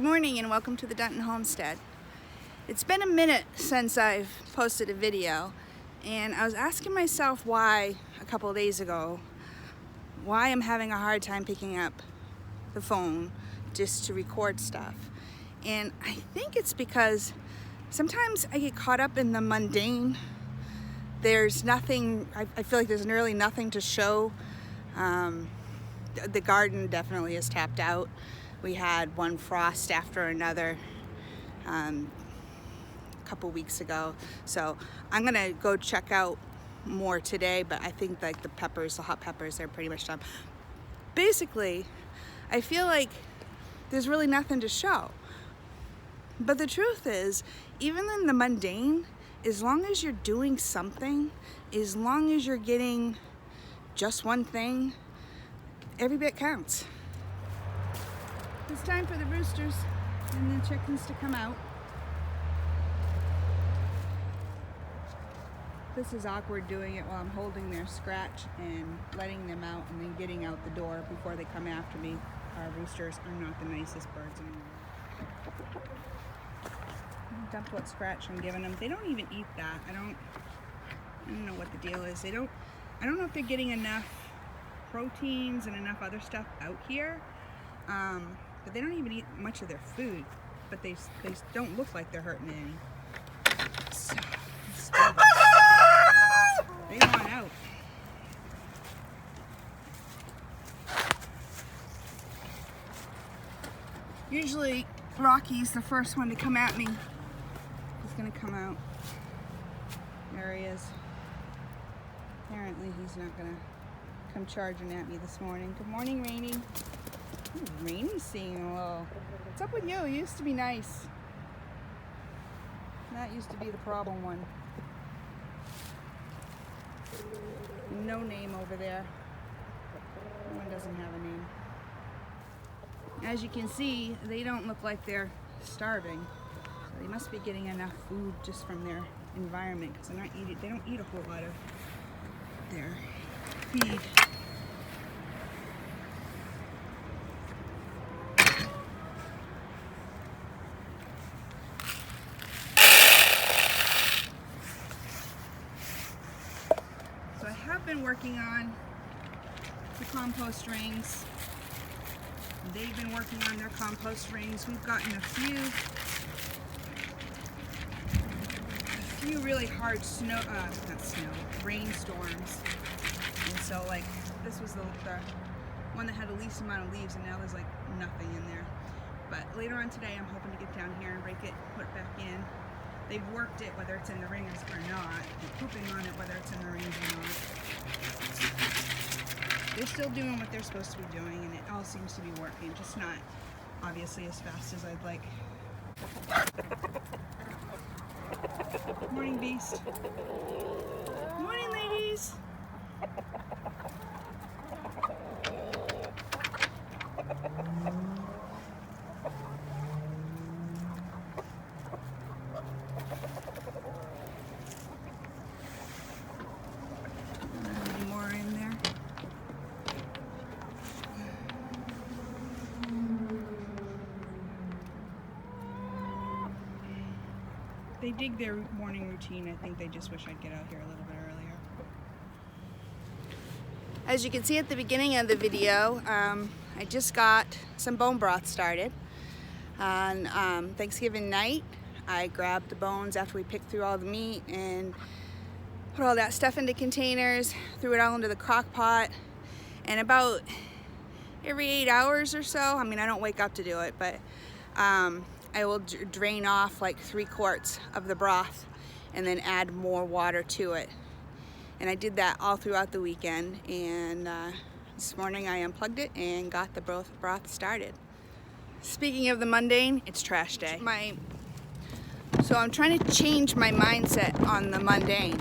morning and welcome to the Dunton Homestead. It's been a minute since I've posted a video, and I was asking myself why a couple of days ago, why I'm having a hard time picking up the phone just to record stuff. And I think it's because sometimes I get caught up in the mundane. There's nothing, I feel like there's really nothing to show. The garden definitely is tapped out. We had one frost after another a couple weeks ago. So I'm gonna go check out more today, but I think like the peppers, the hot peppers, they're pretty much done. Basically, I feel like there's really nothing to show. But the truth is, even in the mundane, as long as you're doing something, as long as you're getting just one thing, every bit counts. It's time for the roosters and the chickens to come out. This is awkward doing it while I'm holding their scratch and letting them out and then getting out the door before they come after me. Our roosters are not the nicest birds anymore. Dump what scratch I'm giving them. They don't even eat that. I don't know what the deal is. I don't know if they're getting enough proteins and enough other stuff out here. But they don't even eat much of their food. But they don't look like they're hurting any. So, they want out. Usually Rocky's the first one to come at me. He's gonna come out. There he is. Apparently he's not gonna come charging at me this morning. Good morning, Rainy. Ooh, Rainy's seeing a little. What's up with you? You used to be nice. That used to be the problem one. No name over there. That one doesn't have a name. As you can see, they don't look like they're starving. So they must be getting enough food just from their environment, because they don't eat a whole lot of their feed. So I have been working on the compost rings. They've been working on their compost rings. We've gotten a few really hard rainstorms. And so like this was the one that had the least amount of leaves, and now there's like nothing in there. But later on today I'm hoping to get down here and break it, put it back in. They've worked it whether it's in the rings or not. They're pooping on it whether it's in the rings or not. They're still doing what they're supposed to be doing, and it all seems to be working, just not obviously as fast as I'd like. Morning, Beast. Morning, ladies. Any more in there? They dig their morning routine. I think they just wish I'd get out here a little bit earlier. As you can see at the beginning of the video, I just got some bone broth started. On Thanksgiving night, I grabbed the bones after we picked through all the meat and put all that stuff into containers, threw it all into the crock pot, and about every 8 hours or so, I mean, I don't wake up to do it, but I will drain off like 3 quarts of the broth and then add more water to it. And I did that all throughout the weekend, and this morning I unplugged it and got the broth started. Speaking of the mundane, it's trash day. So I'm trying to change my mindset on the mundane.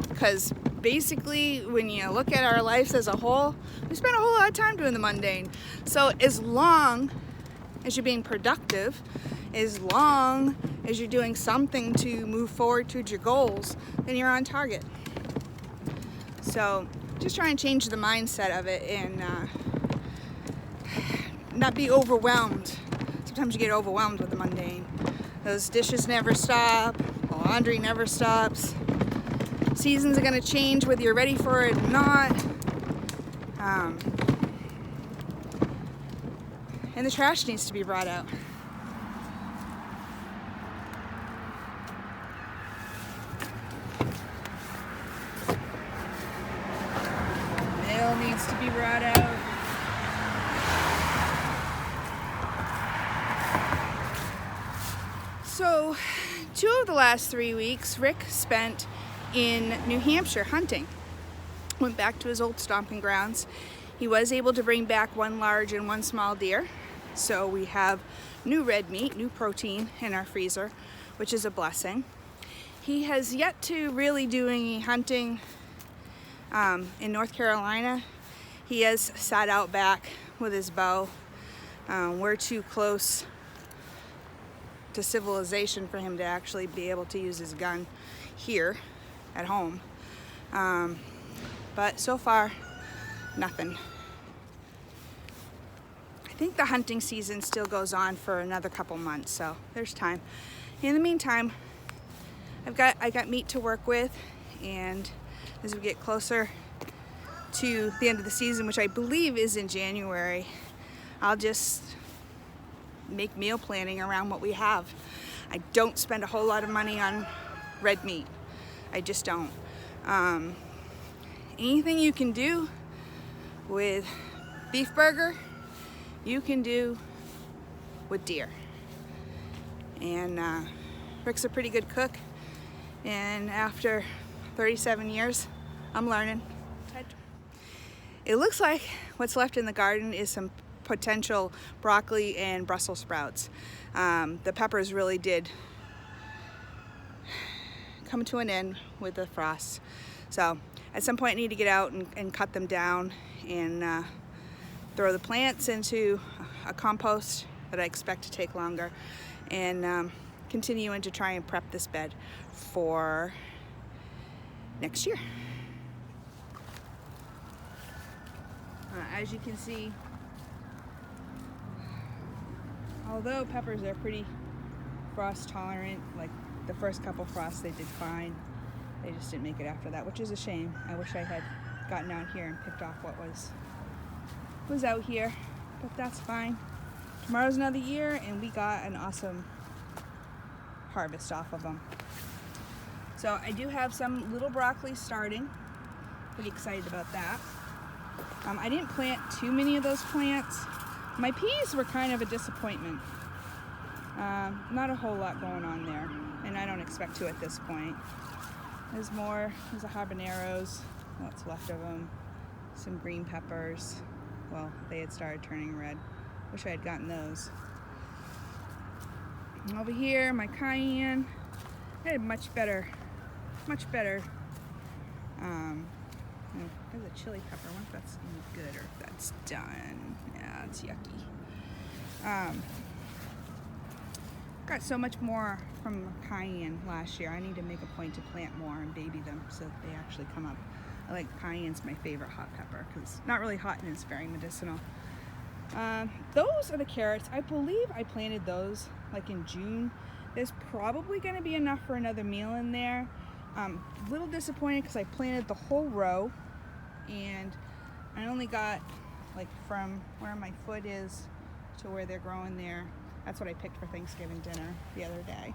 Because basically when you look at our lives as a whole, we spend a whole lot of time doing the mundane. So as long as you're being productive, as long as you're doing something to move forward towards your goals, then you're on target. So just try and change the mindset of it and not be overwhelmed. Sometimes you get overwhelmed with the mundane. Those dishes never stop, the laundry never stops. Seasons are gonna change whether you're ready for it or not. And the trash needs to be brought out. Mail needs to be brought out. So, 2 of the last 3 weeks, Rick spent in New Hampshire hunting. Went back to his old stomping grounds. He was able to bring back 1 large and 1 small deer. So we have new red meat, new protein in our freezer, which is a blessing. He has yet to really do any hunting in North Carolina. He has sat out back with his bow. We're too close to civilization for him to actually be able to use his gun here at home. But so far, nothing. I think the hunting season still goes on for another couple months, so there's time. In the meantime, I got meat to work with, and as we get closer to the end of the season, which I believe is in January, I'll just make meal planning around what we have. I don't spend a whole lot of money on red meat. I just don't. Anything you can do with beef burger, you can do with deer. And Rick's a pretty good cook, and after 37 years, I'm learning. It looks like what's left in the garden is some potential broccoli and Brussels sprouts. The peppers really did come to an end with the frost. So at some point I need to get out and cut them down and throw the plants into a compost that I expect to take longer, and continuing to try and prep this bed for next year. As you can see, although peppers are pretty frost tolerant, like the first couple frosts they did fine. They just didn't make it after that, which is a shame. I wish I had gotten out here and picked off what was out here, but that's fine. Tomorrow's another year, and we got an awesome harvest off of them. So I do have some little broccoli starting. Pretty excited about that. I didn't plant too many of those plants. My peas were kind of a disappointment. Not a whole lot going on there, and I don't expect to at this point. There's the habaneros, what's left of them, some green peppers. Well, they had started turning red. Wish I had gotten those. And over here, my cayenne. I had much better. There's a chili pepper. I wonder if that's any good or if that's done. Yeah, it's yucky. Got so much more from cayenne last year. I need to make a point to plant more and baby them so that they actually come up. I like cayenne's my favorite hot pepper because it's not really hot and it's very medicinal. Those are the carrots. I believe I planted those like in June. There's probably going to be enough for another meal in there. A little disappointed because I planted the whole row, and I only got like from where my foot is to where they're growing there. That's what I picked for Thanksgiving dinner the other day.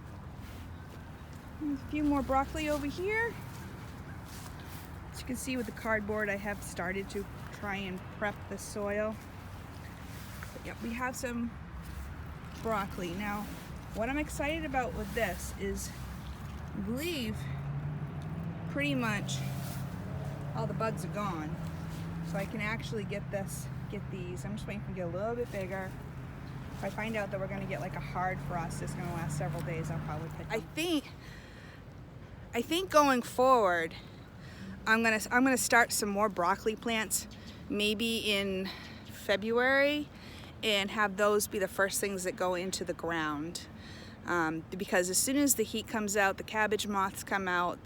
There's a few more broccoli over here. As you can see with the cardboard, I have started to try and prep the soil. But yep, we have some broccoli. Now, what I'm excited about with this is, I believe pretty much all the bugs are gone. So I can actually get these. I'm just waiting for them to get a little bit bigger. If I find out that we're gonna get like a hard frost that's gonna last several days, I'll probably pick them. I think going forward, I'm gonna start some more broccoli plants maybe in February and have those be the first things that go into the ground. Because as soon as the heat comes out, the cabbage moths come out,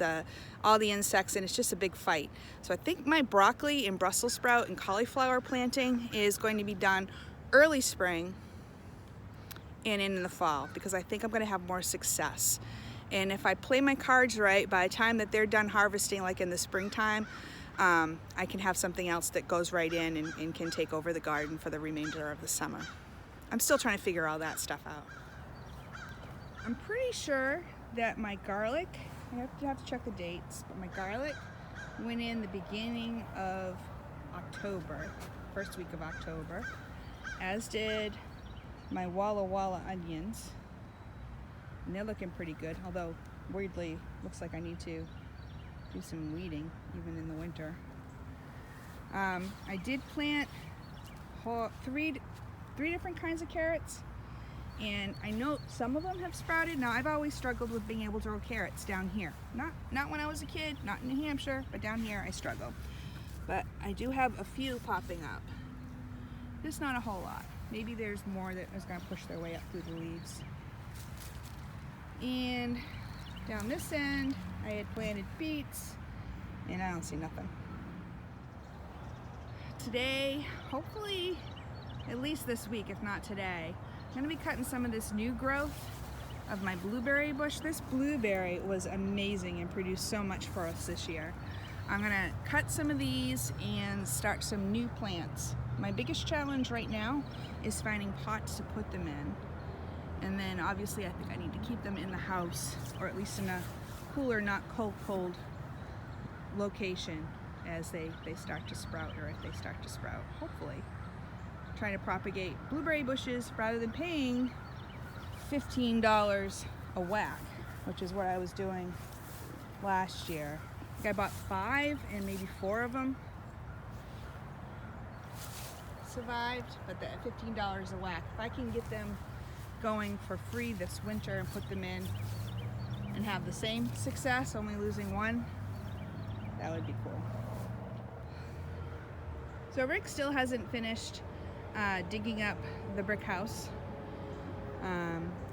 all the insects, and it's just a big fight. So I think my broccoli and Brussels sprout and cauliflower planting is going to be done early spring and in the fall, because I think I'm going to have more success. And if I play my cards right, by the time that they're done harvesting, like in the springtime, I can have something else that goes right in and can take over the garden for the remainder of the summer. I'm still trying to figure all that stuff out. I'm pretty sure that my garlic, I have to check the dates, but my garlic went in the beginning of October, first week of October, as did my Walla Walla onions. And they're looking pretty good, although weirdly looks like I need to do some weeding even in the winter. I did plant three different kinds of carrots, and I know some of them have sprouted. Now, I've always struggled with being able to grow carrots down here. Not when I was a kid, not in New Hampshire, but down here I struggle. But I do have a few popping up. Just not a whole lot. Maybe there's more that is going to push their way up through the leaves. And down this end, I had planted beets, and I don't see nothing. Today, hopefully, at least this week, if not today, I'm going to be cutting some of this new growth of my blueberry bush. This blueberry was amazing and produced so much for us this year. I'm going to cut some of these and start some new plants. My biggest challenge right now is finding pots to put them in. And then obviously I think I need to keep them in the house, or at least in a cooler, not cold location as they start to sprout, or if they start to sprout, hopefully. Trying to propagate blueberry bushes rather than paying $15 a whack, which is what I was doing last year. I think I bought 5 and maybe 4 of them survived, but the $15 a whack. If I can get them going for free this winter and put them in and have the same success, only losing 1, that would be cool. So Rick still hasn't finished digging up the brick house.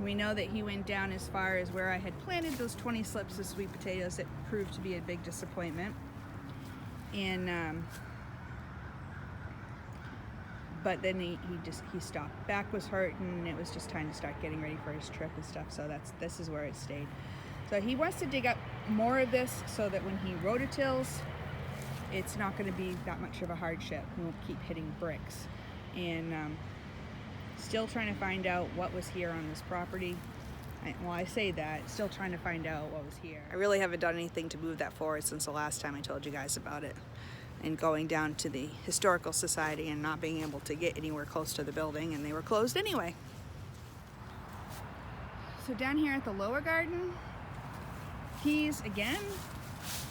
We know that he went down as far as where I had planted those 20 slips of sweet potatoes that proved to be a big disappointment. And but then he stopped. Back was hurting, and it was just time to start getting ready for his trip and stuff. So this is where it stayed. So he wants to dig up more of this so that when he rototills, it's not going to be that much of a hardship. He won't keep hitting bricks. And still trying to find out what was here on this property. I say that, still trying to find out what was here. I really haven't done anything to move that forward since the last time I told you guys about it. And going down to the Historical Society and not being able to get anywhere close to the building, and they were closed anyway. So down here at the lower garden, peas again.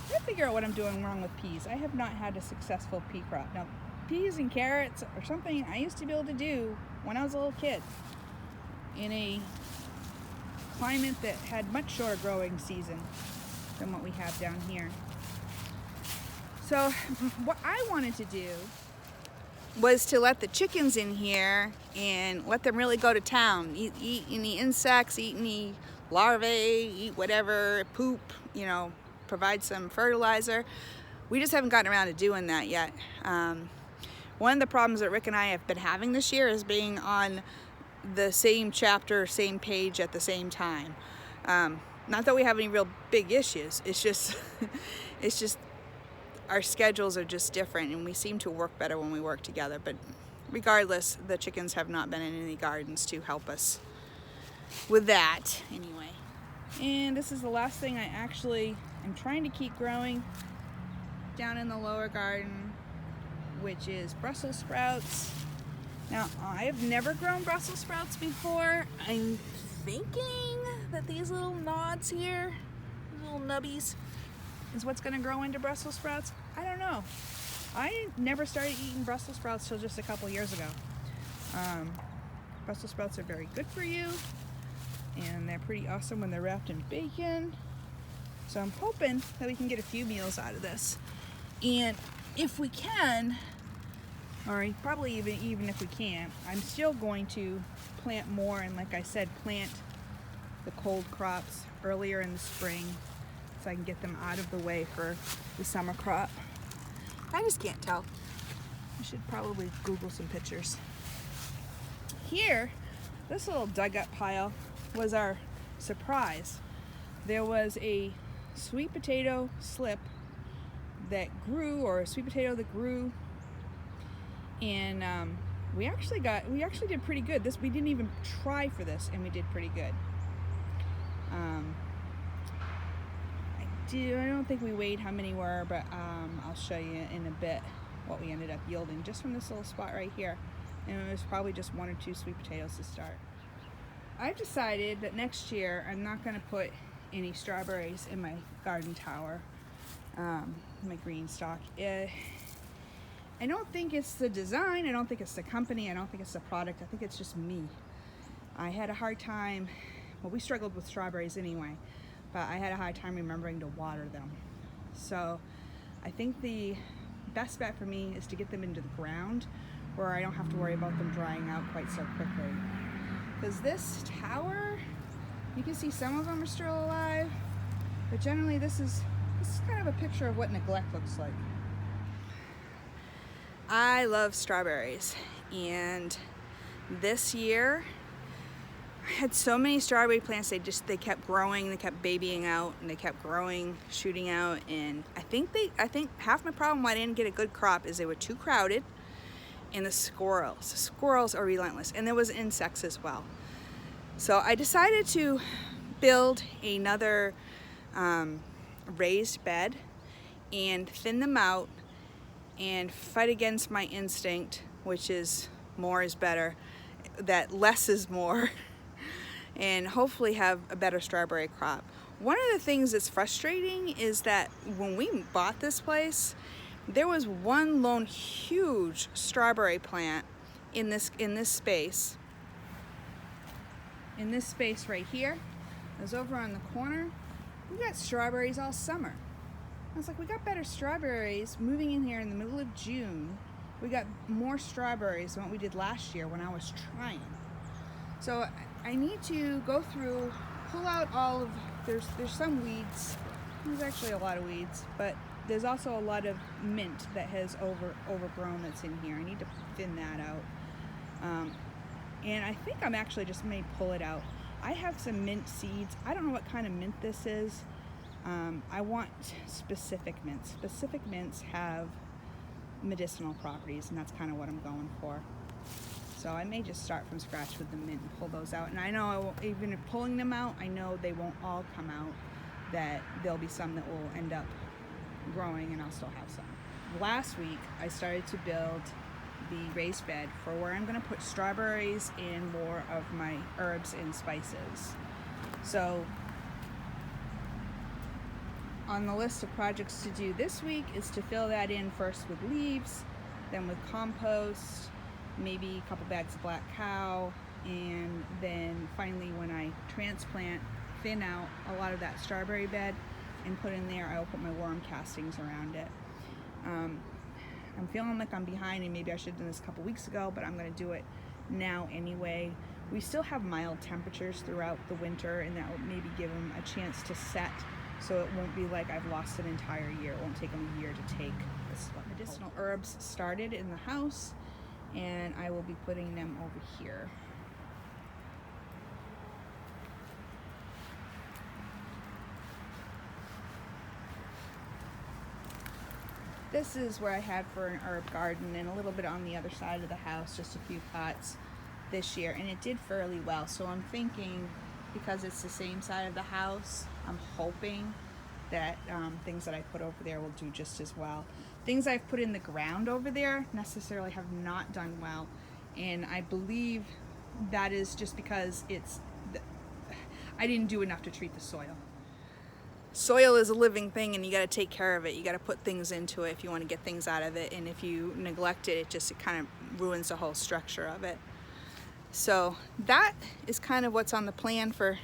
I gotta figure out what I'm doing wrong with peas. I have not had a successful pea crop. Now, peas and carrots are something I used to be able to do when I was a little kid in a climate that had much shorter growing season than what we have down here. So what I wanted to do was to let the chickens in here and let them really go to town, eat any insects, eat any larvae, eat whatever, poop, you know, provide some fertilizer. We just haven't gotten around to doing that yet. One of the problems that Rick and I have been having this year is being on the same chapter, same page at the same time. Not that we have any real big issues. It's just our schedules are just different, and we seem to work better when we work together. But regardless, the chickens have not been in any gardens to help us with that anyway. And this is the last thing I actually am trying to keep growing down in the lower garden, which is Brussels sprouts. Now, I have never grown Brussels sprouts before. I'm thinking that these little nods here, little nubbies, is what's going to grow into Brussels sprouts. I don't know. I never started eating Brussels sprouts till just a couple years ago. Brussels sprouts are very good for you, and they're pretty awesome when they're wrapped in bacon. So I'm hoping that we can get a few meals out of this. And if we can, or probably even if we can't, I'm still going to plant more, and like I said, plant the cold crops earlier in the spring so I can get them out of the way for the summer crop. I just can't tell. I should probably Google some pictures. here, this little dug up pile was our surprise. There was a sweet potato slip that grew, or a sweet potato that grew, and we actually did pretty good. We didn't even try for this, and we did pretty good. I don't think we weighed how many were, but I'll show you in a bit what we ended up yielding just from this little spot right here. And it was probably just 1 or 2 sweet potatoes to start. I've decided that next year I'm not going to put any strawberries in my garden tower, my green stock. I don't think it's the design, I don't think it's the company, I don't think it's the product, I think it's just me. I had a hard time, well, we struggled with strawberries anyway, but I had a hard time remembering to water them. So I think the best bet for me is to get them into the ground where I don't have to worry about them drying out quite so quickly. Because this tower, you can see some of them are still alive, but generally this is kind of a picture of what neglect looks like. I love strawberries, and this year I had so many strawberry plants. They kept growing, they kept babying out, and they kept growing, shooting out. And I think half my problem why I didn't get a good crop is they were too crowded, and the squirrels are relentless, and there was insects as well. So I decided to build another raised bed and thin them out and fight against my instinct, which is more is better, that less is more, and hopefully have a better strawberry crop. One of the things that's frustrating is that when we bought this place, there was one lone huge strawberry plant in this space. In this space right here. It was over on the corner. We got strawberries all summer. I was like, we got better strawberries moving in here in the middle of June. We got more strawberries than what we did last year when I was trying. So I need to go through, pull out all of, there's some weeds. There's actually a lot of weeds, but there's also a lot of mint that has overgrown that's in here. I need to thin that out. And I think I'm actually just may pull it out. I have some mint seeds. I don't know what kind of mint this is. I want specific mints. Specific mints have medicinal properties, and that's kind of what I'm going for. So I may just start from scratch with the mint and pull those out. And I know even if pulling them out, I know they won't all come out, that there'll be some that will end up growing and I'll still have some. Last week I started to build the raised bed for where I'm going to put strawberries and more of my herbs and spices. So on the list of projects to do this week is to fill that in first with leaves, then with compost, maybe a couple bags of black cow, and then finally when I transplant, thin out a lot of that strawberry bed and put in there, I will put my worm castings around it. I'm feeling like I'm behind, and maybe I should have done this a couple weeks ago, but I'm going to do it now anyway. We still have mild temperatures throughout the winter, and that will maybe give them a chance to set, so it won't be like I've lost an entire year. It won't take them a year to take this medicinal herbs started in the house, and I will be putting them over here. This is where I had for an herb garden, and a little bit on the other side of the house, just a few pots this year, and it did fairly well. So I'm thinking, because it's the same side of the house, I'm hoping that things that I put over there will do just as well. Things I've put in the ground over there necessarily have not done well, and I believe that is just because I didn't do enough to treat the soil. Soil is a living thing, and you got to take care of it. You got to put things into it if you want to get things out of it, and if you neglect it, it kind of ruins the whole structure of it. So that is kind of what's on the plan for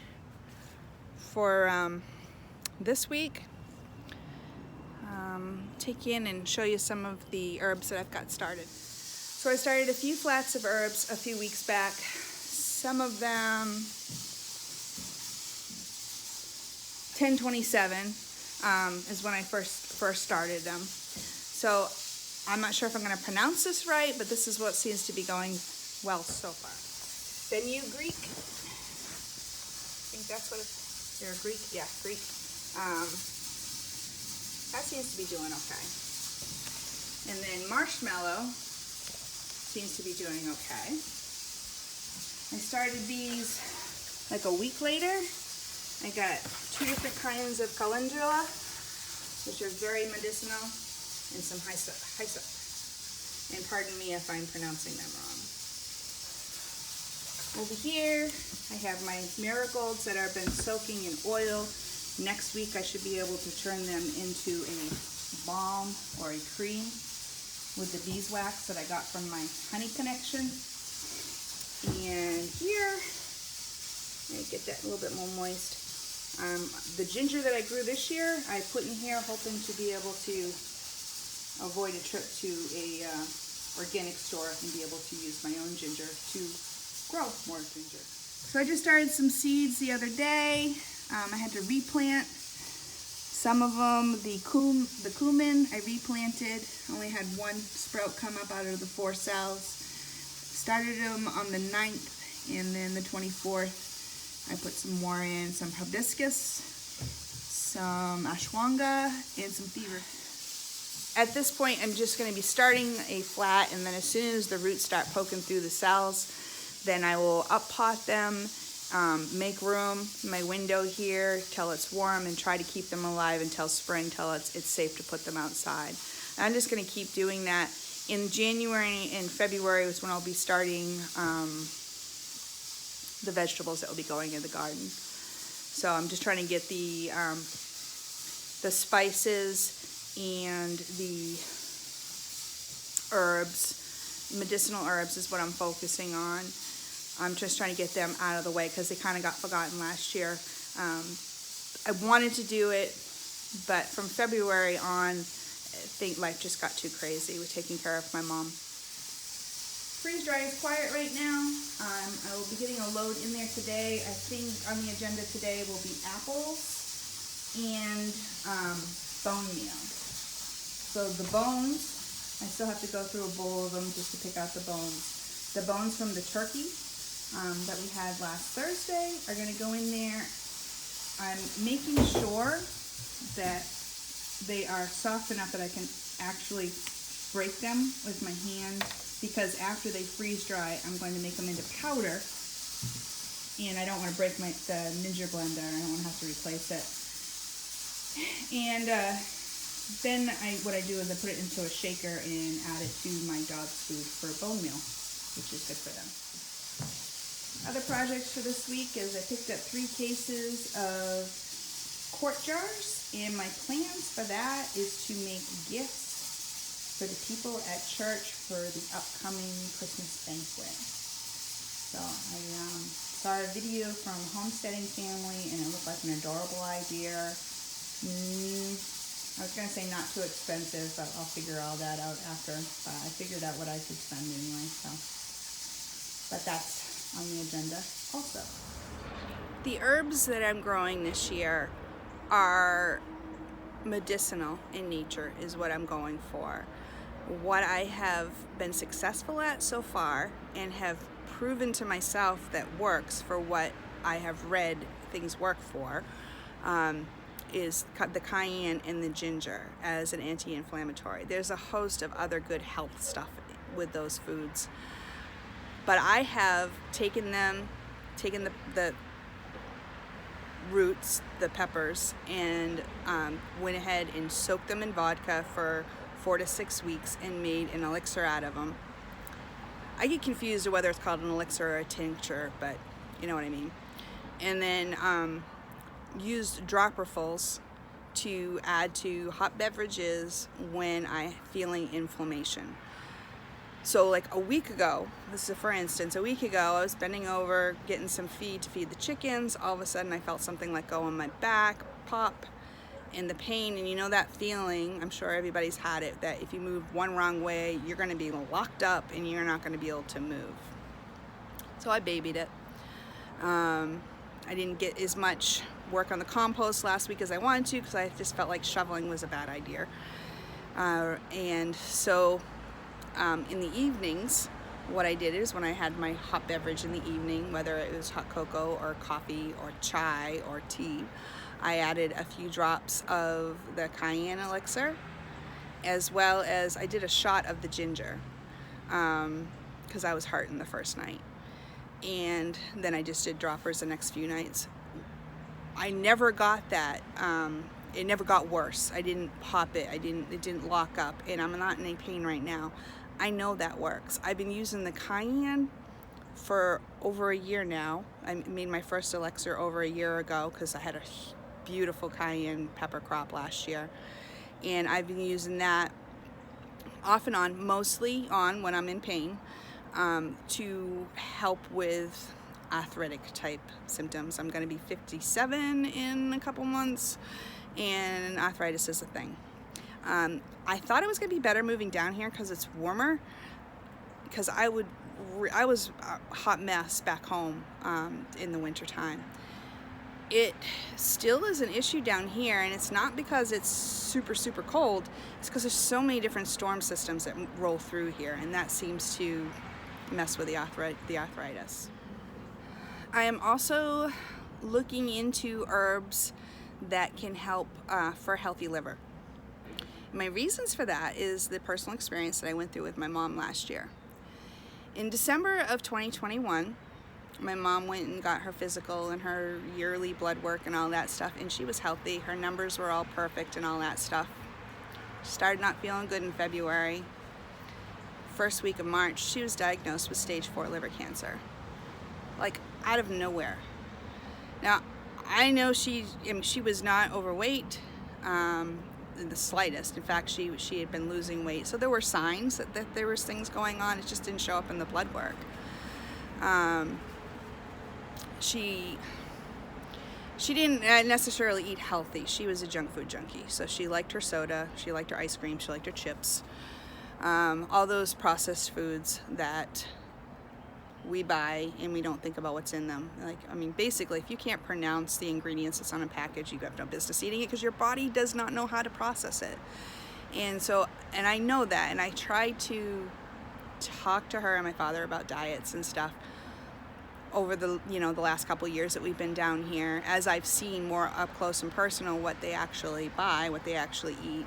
this week. Take in and show you some of the herbs that I've got started. So I started a few flats of herbs a few weeks back. Some of them 1027 is when I first started them. So I'm not sure if I'm going to pronounce this right, but this is what seems to be going well so far. fenugreek. I think that's what they're Greek. Yeah, Greek. That seems to be doing okay. And then marshmallow seems to be doing okay. I started these like a week later. I got 2 different kinds of calendula, which are very medicinal, and some hyssop. And pardon me if I'm pronouncing them wrong. Over here, I have my marigolds that have been soaking in oil. Next week, I should be able to turn them into a balm or a cream with the beeswax that I got from my honey connection. And here, let me get that a little bit more moist. The ginger that I grew this year, I put in here hoping to be able to avoid a trip to a organic store and be able to use my own ginger to grow more ginger. So I just started some seeds the other day. I had to replant some of them. The cumin I replanted. Only had 1 sprout come up out of the 4 cells. Started them on the 9th, and then the 24th I put some more in. Some hibiscus, some ashwagandha, and some fever. At this point, I'm just going to be starting a flat, and then as soon as the roots start poking through the cells, then I will up pot them, make room in my window here till it's warm, and try to keep them alive until spring, till it's safe to put them outside. And I'm just going to keep doing that. In January and February is when I'll be starting the vegetables that will be going in the garden. So I'm just trying to get the spices and the herbs, medicinal herbs is what I'm focusing on. I'm just trying to get them out of the way because they kind of got forgotten last year. I wanted to do it, but from February on, I think life just got too crazy with taking care of my mom. Freeze dry is quiet right now. I will be getting a load in there today. I think on the agenda today will be apples and bone meal. So the bones, I still have to go through a bowl of them just to pick out the bones. The bones from the turkey that we had last Thursday are going to go in there. I'm making sure that they are soft enough that I can actually break them with my hand, because after they freeze dry, I'm going to make them into powder, and I don't want to break the Ninja blender. I don't want to have to replace it. And then what I do is I put it into a shaker and add it to my dog's food for bone meal, which is good for them. Other projects for this week is I picked up 3 cases of quart jars, and my plans for that is to make gifts for the people at church for the upcoming Christmas banquet. So I saw a video from Homesteading family, and it looked like an adorable idea. I was going to say not too expensive, but I'll figure all that out after. I figured out what I could spend anyway. So, but that's on the agenda also. The herbs that I'm growing this year are medicinal in nature, is what I'm going for. What I have been successful at so far and have proven to myself that works for what I have read things work for is the cayenne and the ginger as an anti-inflammatory. There's a host of other good health stuff with those foods. But I have taken the roots, the peppers, and went ahead and soaked them in vodka for 4 to 6 weeks and made an elixir out of them. I get confused whether it's called an elixir or a tincture, but you know what I mean. And then used dropperfuls to add to hot beverages when I'm feeling inflammation. So like a week ago, this is for instance, a week ago I was bending over getting some feed to feed the chickens. All of a sudden I felt something like go on my back, pop, and the pain, and you know that feeling, I'm sure everybody's had it, that if you move one wrong way, you're going to be locked up and you're not going to be able to move. So I babied it. I didn't get as much work on the compost last week as I wanted to because I just felt like shoveling was a bad idea. And so in the evenings, what I did is when I had my hot beverage in the evening, whether it was hot cocoa or coffee or chai or tea, I added a few drops of the cayenne elixir, as well as I did a shot of the ginger, because I was hurting the first night. And then I just did droppers the next few nights. I never got that. It never got worse. I didn't pop it. It didn't lock up, and I'm not in any pain right now. I know that works. I've been using the cayenne for over a year now. I made my first elixir over a year ago because I had a beautiful cayenne pepper crop last year, and I've been using that off and on, mostly on when I'm in pain, to help with arthritic type symptoms. I'm going to be 57 in a couple months, and arthritis is a thing. I thought it was going to be better moving down here because it's warmer, because I was a hot mess back home in the winter time. It still is an issue down here, and it's not because it's super cold. It's because there's so many different storm systems that roll through here, and that seems to mess with the arthritis. I am also looking into herbs that can help for a healthy liver. My reasons for that is the personal experience that I went through with my mom last year. In December of 2021, my mom went and got her physical and her yearly blood work and all that stuff, and she was healthy. Her numbers were all perfect and all that stuff. She started not feeling good in February. First week of March, she was diagnosed with stage 4 liver cancer, like out of nowhere. Now, I know she was not overweight in the slightest. In fact, she had been losing weight, so there were signs that there was things going on. It just didn't show up in the blood work. She didn't necessarily eat healthy. She was a junk food junkie, so she liked her soda, she liked her ice cream, she liked her chips, all those processed foods that we buy and we don't think about what's in them. Like, I mean, basically, if you can't pronounce the ingredients that's on a package, you have no business eating it, because your body does not know how to process it. And I know that, and I try to talk to her and my father about diets and stuff over the last couple years that we've been down here, as I've seen more up close and personal what they actually buy, what they actually eat.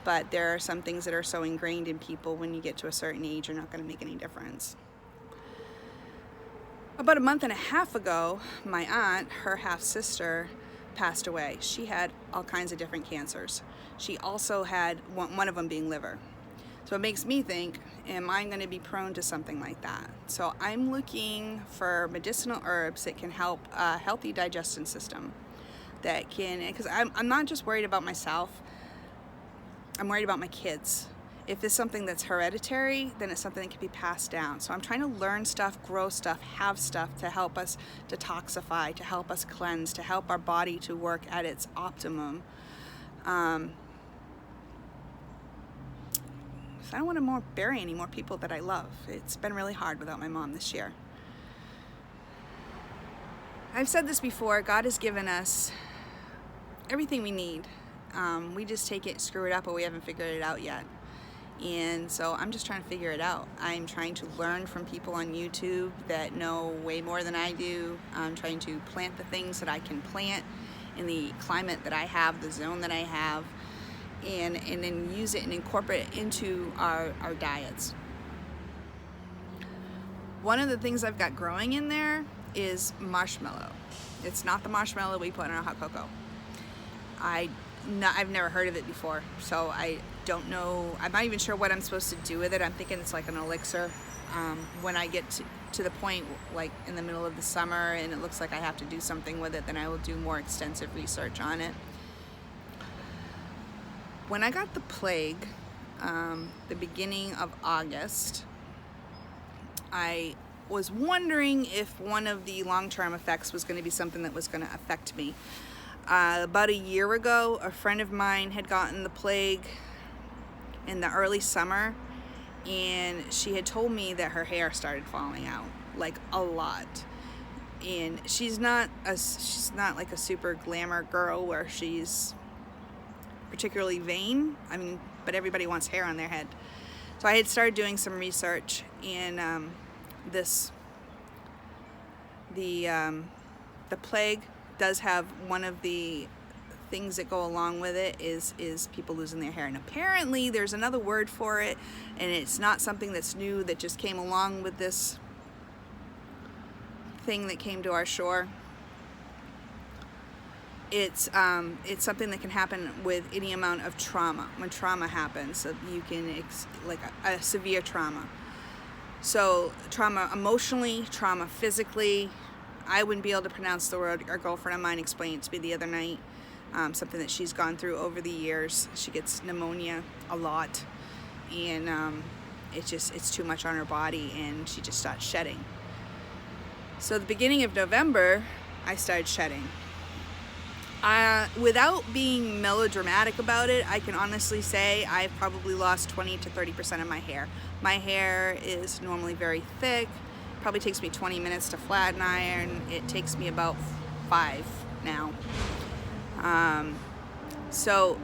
But there are some things that are so ingrained in people, when you get to a certain age, you're not going to make any difference. About a month and a half ago, my aunt, her half-sister, passed away. She had all kinds of different cancers. She also had one of them being liver. So it makes me think, am I going to be prone to something like that? So I'm looking for medicinal herbs that can help a healthy digestion system. That can, because I'm not just worried about myself, I'm worried about my kids. If it's something that's hereditary, then it's something that can be passed down. So I'm trying to learn stuff, grow stuff, have stuff to help us detoxify, to help us cleanse, to help our body to work at its optimum. So I don't want to bury any more people that I love. It's been really hard without my mom this year. I've said this before, God has given us everything we need. We just take it, screw it up, but we haven't figured it out yet. And so I'm just trying to figure it out. I'm trying to learn from people on YouTube that know way more than I do. I'm trying to plant the things that I can plant in the climate that I have, the zone that I have, and then use it and incorporate it into our diets. One of the things I've got growing in there is marshmallow. It's not the marshmallow we put in our hot cocoa. I've never heard of it before, so I don't know. I'm not even sure what I'm supposed to do with it. I'm thinking it's like an elixir. When I get to the point, like in the middle of the summer, and it looks like I have to do something with it, then I will do more extensive research on it. When I got the plague, the beginning of August, I was wondering if one of the long-term effects was going to be something that was going to affect me. About a year ago, a friend of mine had gotten the plague in the early summer, and she had told me that her hair started falling out, like a lot. And she's not like a super glamour girl where she's particularly vain. I mean, but everybody wants hair on their head. So I had started doing some research, and the plague does have one of the things that go along with it is people losing their hair, and apparently there's another word for it, and it's not something that's new that just came along with this thing that came to our shore. It's something that can happen with any amount of trauma. When trauma happens, so you can like a severe trauma. So trauma emotionally, trauma physically. I wouldn't be able to pronounce the word. Our girlfriend of mine explained it to me the other night. Something that she's gone through over the years. She gets pneumonia a lot, and it's too much on her body, and she just starts shedding. So the beginning of November, I started shedding. Without being melodramatic about it, I can honestly say I've probably lost 20 to 30% of my hair. My hair is normally very thick. Probably takes me 20 minutes to flatten iron. It takes me about 5 now. So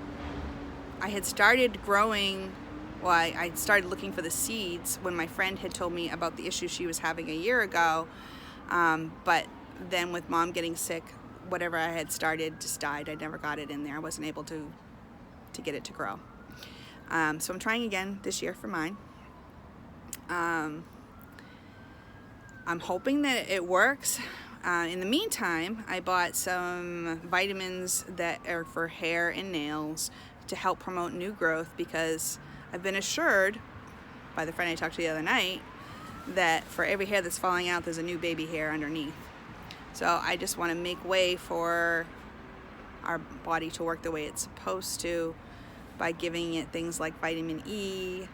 I had started growing, well, I started looking for the seeds when my friend had told me about the issue she was having a year ago. But then with Mom getting sick, whatever I had started just died. I never got it in there. I wasn't able to get it to grow. So I'm trying again this year for mine. I'm hoping that it works. In the meantime, I bought some vitamins that are for hair and nails to help promote new growth, because I've been assured by the friend I talked to the other night that for every hair that's falling out, there's a new baby hair underneath. So I just want to make way for our body to work the way it's supposed to by giving it things like vitamin E,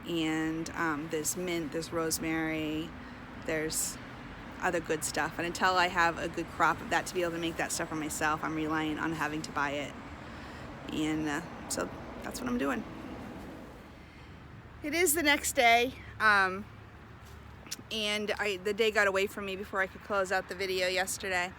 and there's mint, there's rosemary, there's other good stuff. And until I have a good crop of that to be able to make that stuff for myself, I'm relying on having to buy it. And so that's what I'm doing. It is the next day. And the day got away from me before I could close out the video yesterday.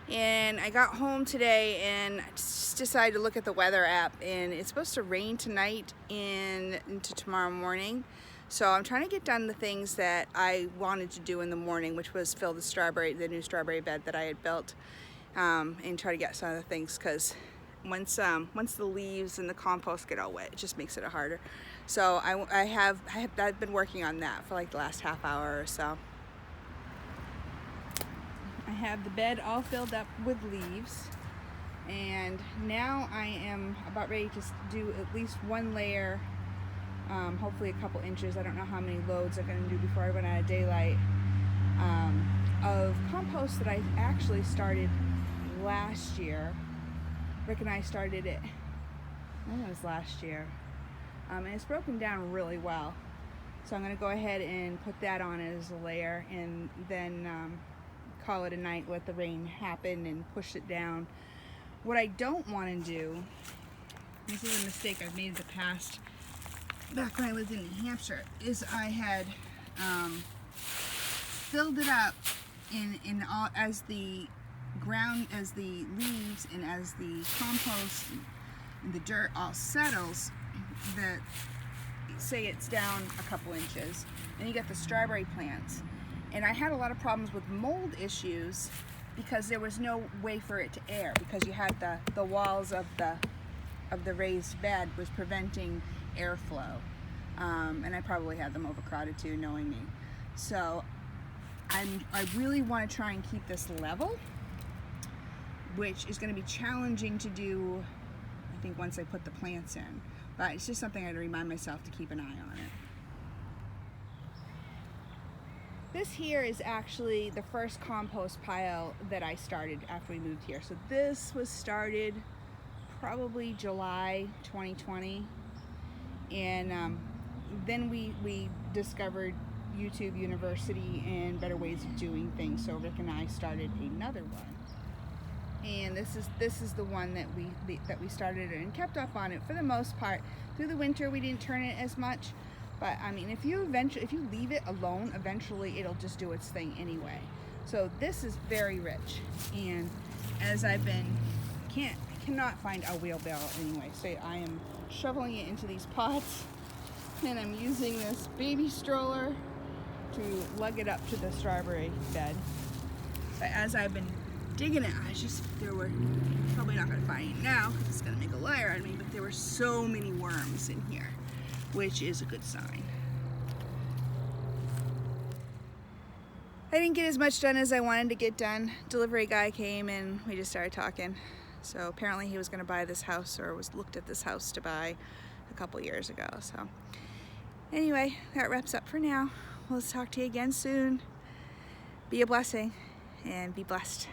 And I got home today and just decided to look at the weather app, and it's supposed to rain tonight and into tomorrow morning. So I'm trying to get done the things that I wanted to do in the morning, which was fill the new strawberry bed that I had built, and try to get some other things, because once the leaves and the compost get all wet, it just makes it harder. So I've been working on that for like the last half hour or so. I have the bed all filled up with leaves, and now I am about ready to do at least one layer, hopefully a couple inches. I don't know how many loads I'm going to do before I run out of daylight, of compost that I actually started last year. Rick and I started it, I think it was last year. And it's broken down really well. So I'm going to go ahead and put that on as a layer, and then call it a night, let the rain happen and push it down. What I don't want to do, this is a mistake I've made in the past, back when I lived in New Hampshire, is I had filled it up in all, as the leaves and as the compost and the dirt all settles, that say it's down a couple inches, then you get the strawberry plants. And I had a lot of problems with mold issues because there was no way for it to air, because you had the walls of the raised bed was preventing airflow. And I probably had them overcrowded too, knowing me. So I really want to try and keep this level, which is going to be challenging to do, I think, once I put the plants in. But it's just something I had to remind myself to keep an eye on it. This here is actually the first compost pile that I started after we moved here. So this was started probably July 2020. And then we discovered YouTube University and better ways of doing things. So Rick and I started another one. And this is the one that we started and kept up on it for the most part. Through the winter we didn't turn it as much, but I mean, if you leave it alone, eventually it'll just do its thing anyway. So this is very rich, and as I've been cannot find a wheelbarrow anyway, so I am shoveling it into these pots and I'm using this baby stroller to lug it up to the strawberry bed. But as I've been digging it, there were, probably not gonna find it now because it's gonna make a liar out of me, but there were so many worms in here, which is a good sign. I didn't get as much done as I wanted to get done. Delivery guy came and we just started talking. So apparently he was gonna buy this house, or looked at this house to buy a couple years ago. So anyway, that wraps up for now. We'll talk to you again soon. Be a blessing and be blessed.